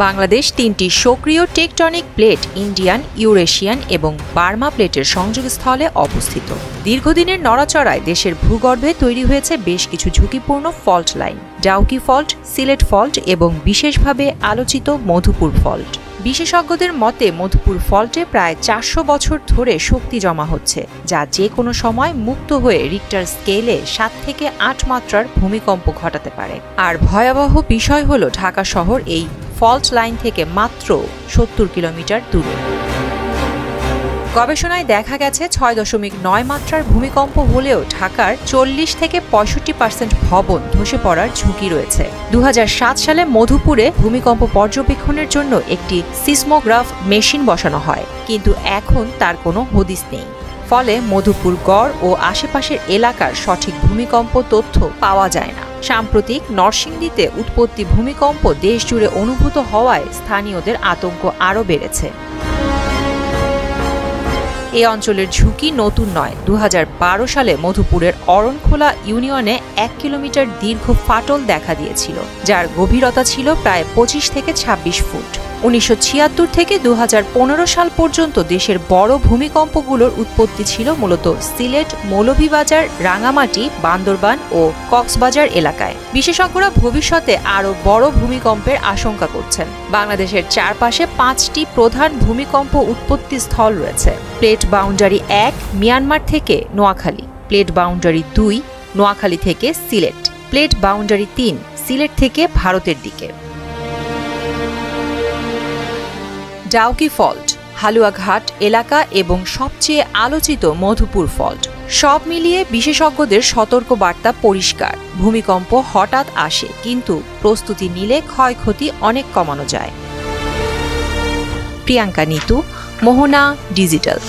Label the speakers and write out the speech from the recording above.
Speaker 1: বাংলাদেশ তিনটি সক্রিয় tectonic plate Indian, Eurasian এবং বার্মা প্লেটের সংযোগস্থলে অবস্থিত। দীর্ঘদিনের নড়াচড়ায় দেশের ভূগর্ভে তৈরি হয়েছে বেশ কিছু ঝুঁকিপূর্ণ fault line, Dawki fault, Sylhet fault এবং বিশেষভাবে আলোচিত মধুপুর ফল্ট। বিশেষজ্ঞদের মতে মধুপুর ফল্টে প্রায় ৪০০ বছর ধরে শক্তি জমা হচ্ছে, যা যে কোনো সময় মুক্ত হয়ে রিক্টার স্কেলে ৭ থেকে ৮ মাত্রার ভূমিকম্প ঘটাতে পারে। আর ভয়াবহ বিষয় হল ঢাকা শহর এই ফল্ট লাইন থেকে মাত্র ৭০ কিলোমিটার দূরে। গবেষণায় দেখা গেছে ৬.৯ মাত্রার ভূমিকম্প হলেও ঢাকার ৪০ থেকে ৬৫% ভবন ধসে পড়ার ঝুঁকি রয়েছে। ২০০৭ সালে মধুপুরে ভূমিকম্প পর্যবেক্ষণের জন্য একটি সিসমোগ্রাফ মেশিন বসানো হয়, কিন্তু এখন তার কোনো হদিস নেই। ফলে মধুপুর গড় ও আশেপাশের এলাকার সঠিক ভূমিকম্প তথ্য পাওয়া যায় না। সাম্প্রতিক নরসিংদীতে উৎপত্তি ভূমিকম্প দেশজুড়ে অনুভূত হওয়ায় স্থানীয়দের আতঙ্ক আরও বেড়েছে। এই অঞ্চলের ঝুঁকি নতুন নয়। ২০১২ সালে মধুপুরের অরণখোলা ইউনিয়নে ১ কিলোমিটার দীর্ঘ ফাটল দেখা দিয়েছিল, যার গভীরতা ছিল প্রায় ২৫ থেকে ২৬ ফুট। ১৯৭৬ থেকে ২০১৫ সাল পর্যন্ত দেশের বড় ভূমিকম্পগুলোর উৎপত্তি ছিল মূলত সিলেট, মৌলভীবাজার, রাঙামাটি, বান্দরবান ও কক্সবাজার এলাকায়। বিশেষজ্ঞরা ভবিষ্যতে আরও বড় ভূমিকম্পের আশঙ্কা করছেন। বাংলাদেশের চারপাশে ৫টি প্রধান ভূমিকম্প উৎপত্তি স্থল রয়েছে। প্লেট বাউন্ডারি ১ মিয়ানমার থেকে নোয়াখালী, প্লেট বাউন্ডারি ২ নোয়াখালী থেকে সিলেট, প্লেট বাউন্ডারি ৩ সিলেট থেকে ভারতের দিকে। ডাউকি ফল্ট, হালুয়াঘাট এলাকা এবং সবচেয়ে আলোচিত মধুপুর ফল্ট, সব মিলিয়ে বিশেষজ্ঞদের সতর্ক বার্তা পরিষ্কার। ভূমিকম্প হঠাৎ আসে, কিন্তু প্রস্তুতি নিলে ক্ষয়ক্ষতি অনেক কমানো যায়। প্রিয়াঙ্কা নিতু, মোহনা ডিজিটাল।